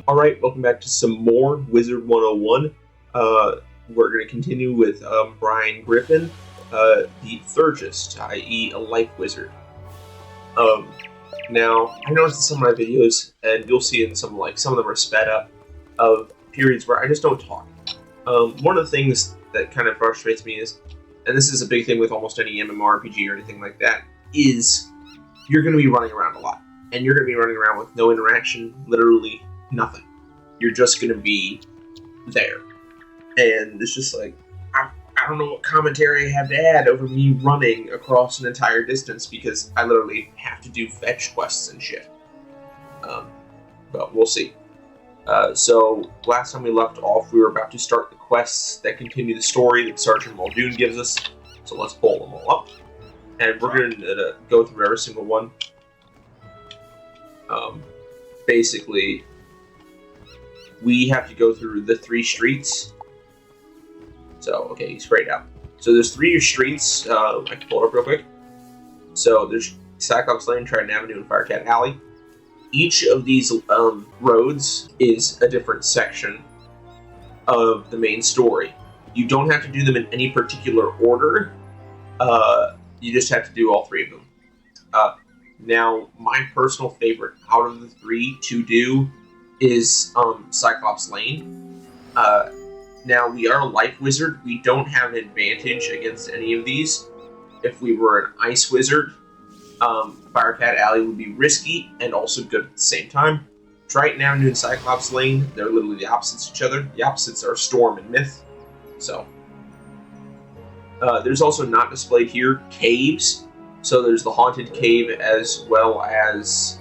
Alright, welcome back to some more Wizard101. We're going to continue with Brian Griffin, the Thurgist, i.e. a life wizard. Now, I noticed in some of my videos, and you'll see in some of them are sped up, of periods where I just don't talk. One of the things that kind of frustrates me is, and this is a big thing with almost any MMORPG or anything like that, is you're going to be running around a lot. And you're going to be running around with no interaction, literally nothing. You're just going to be there. And it's just like, I don't know what commentary I have to add over me running across an entire distance because I literally have to do fetch quests and shit. But we'll see. So, last time we left off, we were about to start the quests that continue the story that Sergeant Muldoon gives us. So let's pull them all up. And we're going to go through every single one. Basically, we have to go through the 3 streets. So, okay, he's sprayed out. So there's 3 streets. I can pull it up real quick. So there's Cyclops Lane, Triton Avenue, and Firecat Alley. Each of these roads is a different section of the main story. You don't have to do them in any particular order. You just have to do all 3 of them. Now, my personal favorite out of the 3 to do is Cyclops Lane. Now, we are a life wizard. We don't have an advantage against any of these. If we were an ice wizard, Firecat Alley would be risky and also good at the same time. Triton Avenue and Cyclops Lane, they're literally the opposites of each other. The opposites are Storm and Myth. So, there's also not displayed here caves. So there's the Haunted Cave as well as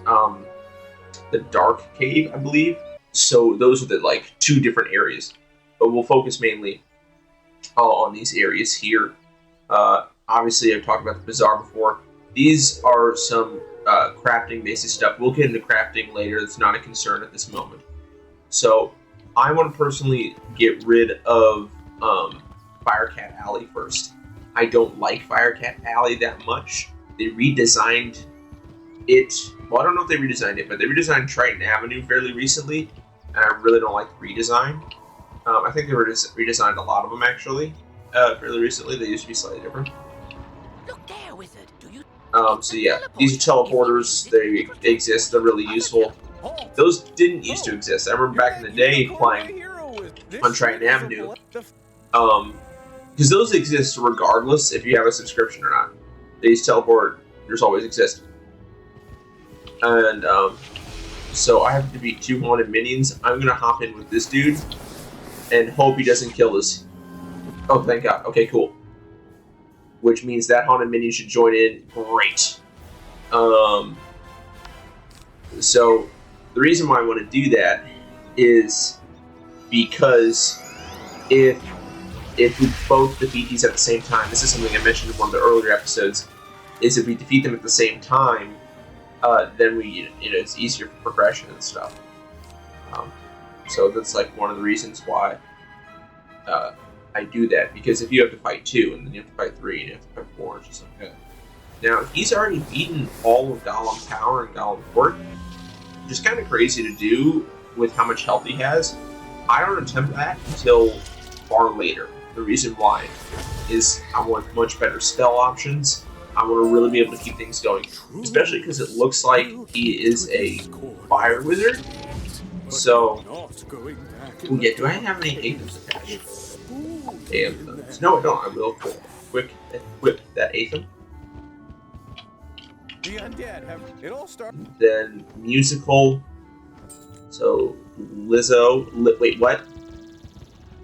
the Dark Cave, I believe. So those are the 2 different areas. But we'll focus mainly on these areas here. Obviously, I've talked about the Bazaar before. These are some crafting basic stuff. We'll get into crafting later. It's not a concern at this moment. So I want to personally get rid of Firecat Alley first. I don't like Firecat Alley that much. They redesigned it. Well, I don't know if they redesigned it, but they redesigned Triton Avenue fairly recently, and I really don't like the redesign. I think they redesigned a lot of them, actually, fairly recently. They used to be slightly different. Look there, wizard. Do you? So yeah, these are teleporters. They exist. They're really useful. Those didn't used to exist. I remember back in the day playing on Triton Avenue. Because those exist regardless if you have a subscription or not. These teleporters always exist. And, so I have to beat 2 haunted minions. I'm gonna hop in with this dude and hope he doesn't kill us. Oh, thank God. Okay, cool. Which means that haunted minion should join in. Great. So the reason why I want to do that is because if we both defeat these at the same time, this is something I mentioned in one of the earlier episodes, is if we defeat them at the same time, then it's easier for progression and stuff. So that's one of the reasons why I do that, because if you have to fight 2, and then you have to fight 3, and you have to fight 4, it's just like that. Now, he's already beaten all of Golem Tower and Golem Court, which is kind of crazy to do with how much health he has. I don't attempt that until far later. The reason why is I want much better spell options. I want to really be able to keep things going, especially because it looks like he is a fire wizard. So, yeah, do I have any Aethams attached? Aethams. No, I don't. I will quick equip that Aetham. The undead have it all started. Then musical. So Lizzo. Wait, what?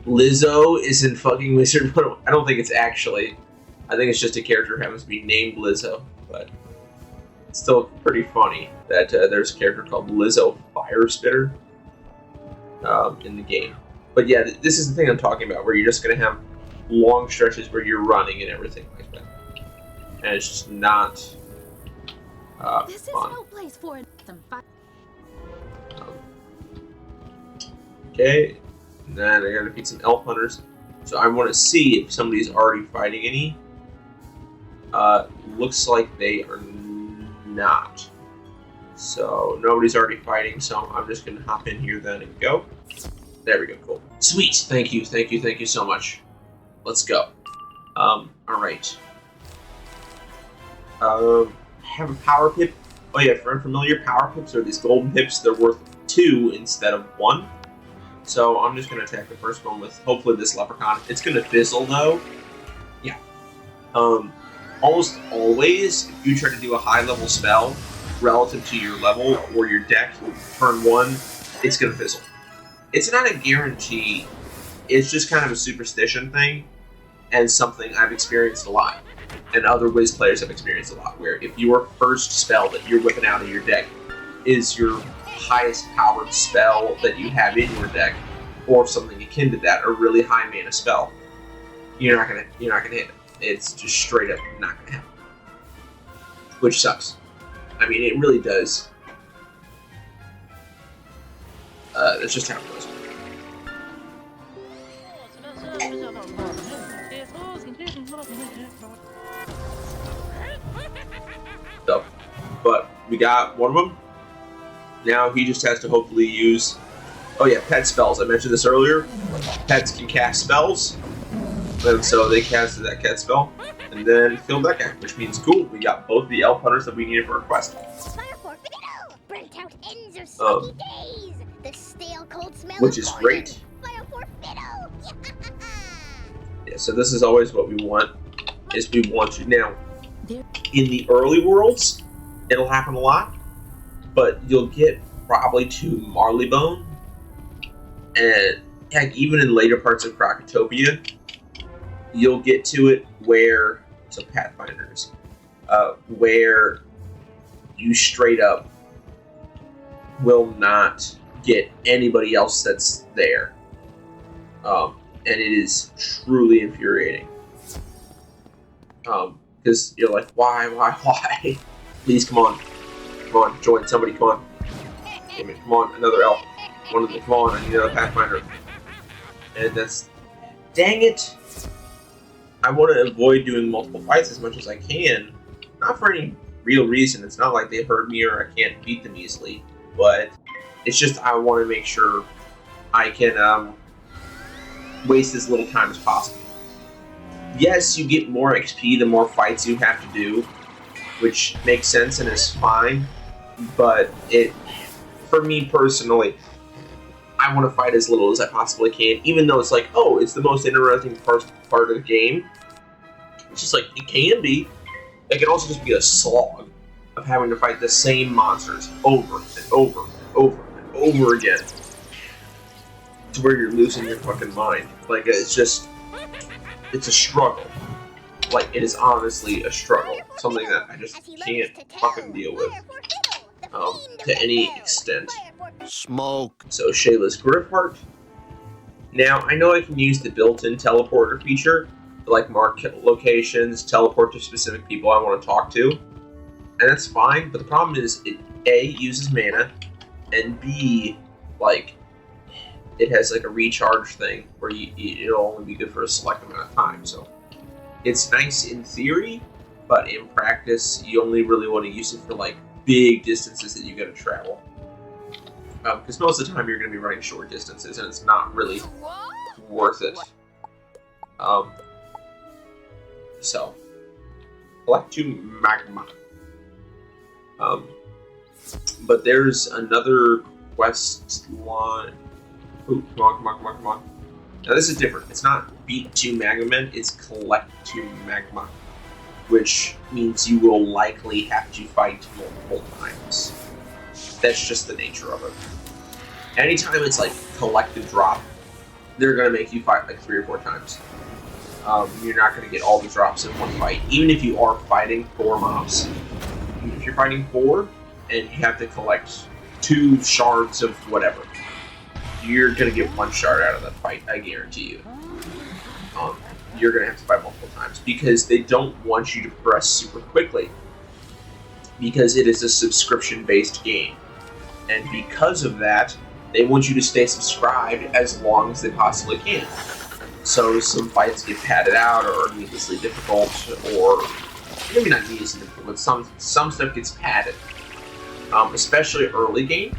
Lizzo is in fucking Wizard 101. I don't think it's actually. I think it's just a character who happens to be named Lizzo, but it's still pretty funny that there's a character called Lizzo Firespitter in the game. But yeah, this is the thing I'm talking about, where you're just going to have long stretches where you're running and everything like that. And it's just not This fun. is no place for some fun. Okay, and then I gotta defeat some elf hunters. So I want to see if somebody's already fighting any. Looks like they are not. So nobody's already fighting, so I'm just gonna hop in here then and go. There we go, cool. Sweet, thank you so much. Let's go. Alright. Have a power pip. Oh yeah, for unfamiliar, power pips are these golden pips. They're worth 2 instead of 1. So I'm just gonna attack the first one with hopefully this leprechaun. It's gonna fizzle though. Yeah. Almost always, if you try to do a high level spell relative to your level or your deck, turn 1, it's gonna fizzle. It's not a guarantee. It's just kind of a superstition thing, and something I've experienced a lot, and other Wiz players have experienced a lot, where if your first spell that you're whipping out of your deck is your highest powered spell that you have in your deck, or something akin to that, a really high mana spell, you're not gonna hit it. It's just straight up not gonna happen. Which sucks. I mean, it really does. That's just how it goes. So, but we got one of them. Now he just has to hopefully use... Oh yeah, pet spells. I mentioned this earlier. Pets can cast spells. And so they casted that cat spell, and then killed that guy, which means cool. We got both the elf hunters that we needed for our quest. Burnt out ends of smoky days. The stale cold smell which is great. Yeah, so this is always what we want. Is we want you now. In the early worlds, it'll happen a lot, but you'll get probably 2 Marleybone, and heck, even in later parts of Crocotopia, you'll get to it where, so Pathfinders, where you straight up will not get anybody else that's there. And it is truly infuriating. Because you're like, why? Please, come on, join somebody, come on. Damn it, come on, another elf. One of them, come on, I need another Pathfinder. And that's, dang it. I want to avoid doing multiple fights as much as I can. Not for any real reason. It's not like they hurt me or I can't beat them easily. But it's just I want to make sure I can waste as little time as possible. Yes, you get more XP the more fights you have to do, which makes sense and is fine. But for me personally, I want to fight as little as I possibly can, even though it's like, oh, it's the most interesting part of the game. It's just like, it can be. It can also just be a slog of having to fight the same monsters over and over and over and over again, to where you're losing your fucking mind. Like, it's just, it's a struggle. Like, it is honestly a struggle. Something that I just can't fucking deal with. To any extent. Smoke. So Shayla's Griffheart. Now, I know I can use the built-in teleporter feature to, like, mark locations, teleport to specific people I want to talk to, and that's fine, but the problem is it A, uses mana, and B, like, it has, like, a recharge thing where it'll only be good for a select amount of time, so it's nice in theory, but in practice, you only really want to use it for, like, big distances that you gotta travel. Because most of the time you're going to be running short distances, and it's not really worth it. So, collect 2 magma. But there's another quest line. Ooh, come on. Now this is different. It's not beat 2 magma men, it's collect 2 magma. Which means you will likely have to fight multiple times. That's just the nature of it. Anytime it's like collect and drop, they're going to make you fight like 3 or 4 times. You're not going to get all the drops in one fight, even if you are fighting 4 mobs. If you're fighting 4 and you have to collect 2 shards of whatever, you're going to get 1 shard out of that fight, I guarantee you. You're going to have to fight multiple times because they don't want you to progress super quickly, because it is a subscription-based game. And because of that, they want you to stay subscribed as long as they possibly can. So some fights get padded out or are needlessly difficult, or maybe not needlessly difficult, but some stuff gets padded. especially early game,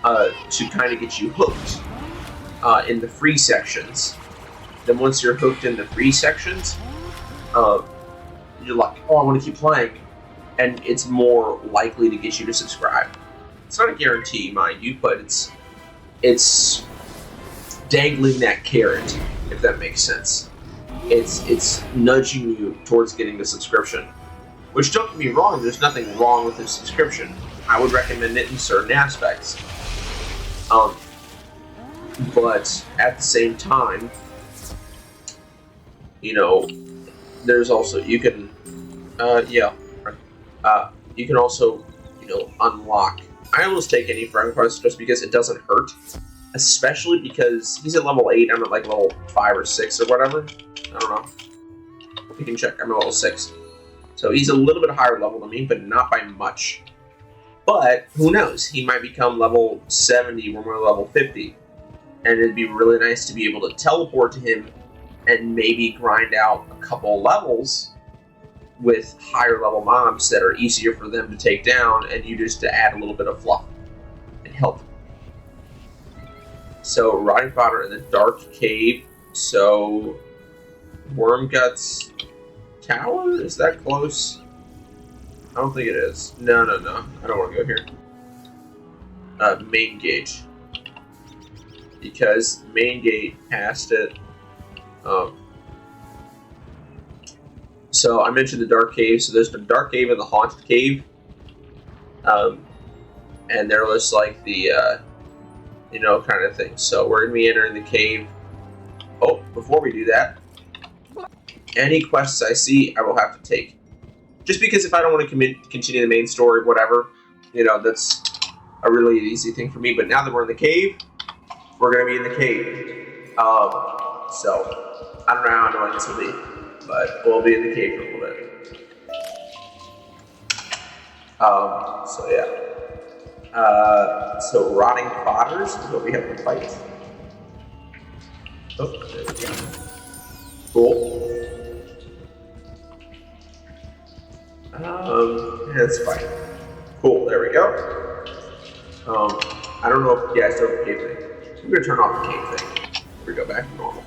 to kind of get you hooked in the free sections. Then once you're hooked in the free sections, you're like, oh, I want to keep playing, and it's more likely to get you to subscribe. It's not a guarantee, mind you, but it's dangling that carrot, if that makes sense. It's nudging you towards getting the subscription. Which, don't get me wrong, there's nothing wrong with the subscription. I would recommend it in certain aspects. But at the same time, you know, there's also, you can also, you know, unlock. I almost take any friend request just because it doesn't hurt. Especially because he's at level 8, I'm at like level 5 or 6 or whatever. I don't know. You can check, I'm at level 6. So he's a little bit higher level than me, but not by much. But who knows? He might become level 70 when we're level 50. And it'd be really nice to be able to teleport to him and maybe grind out a couple levels with higher level mobs that are easier for them to take down, and you just to add a little bit of fluff and help. So, rotting fodder in the dark cave. So, Wormgut's tower? Is that close? I don't think it is. No. I don't want to go here. Main gate. Because main gate past it. So I mentioned the dark cave. So there's the dark cave and the haunted cave. And they're just like the, you know, kind of thing. So we're going to be entering the cave. Oh, before we do that, any quests I see, I will have to take. Just because if I don't want to continue the main story, whatever, you know, that's a really easy thing for me. But now that we're in the cave, we're going to be in the cave. So, I don't know how annoying this will be, but we'll be in the cave for a little bit. So yeah. So rotting fodders is what we have to fight. Oh, there we go. Cool. That's fine. Cool, there we go. I don't know if, yeah, I still have the cave thing. I'm gonna turn off the cave thing. We go back to normal.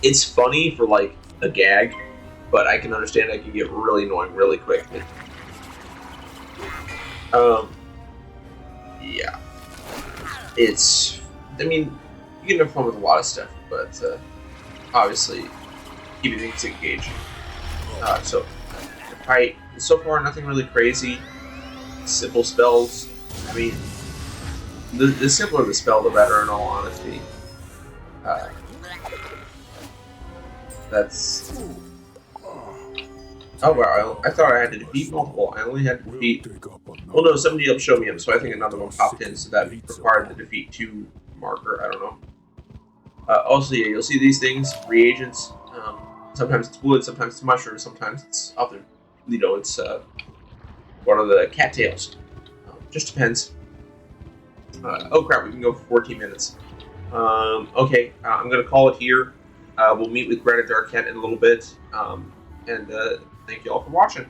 It's funny for like a gag, but I can understand I can get really annoying really quick. Yeah. It's, I mean, you can have fun with a lot of stuff, but obviously keeping things engaging. So, alright, so far nothing really crazy. Simple spells. I mean, the simpler the spell, the better, in all honesty. That's... Oh wow, I thought I had to defeat multiple. I only had to defeat... Well no, somebody else showed me them, so I think another one popped in, so that required the defeat 2 marker, I don't know. Also, yeah, you'll see these things, reagents. Sometimes it's wood, sometimes it's mushrooms, sometimes it's other... You know, it's one of the cattails. Just depends. Oh crap, we can go for 14 minutes. Okay, I'm going to call it here. We'll meet with Greta Darkette in a little bit. And thank you all for watching.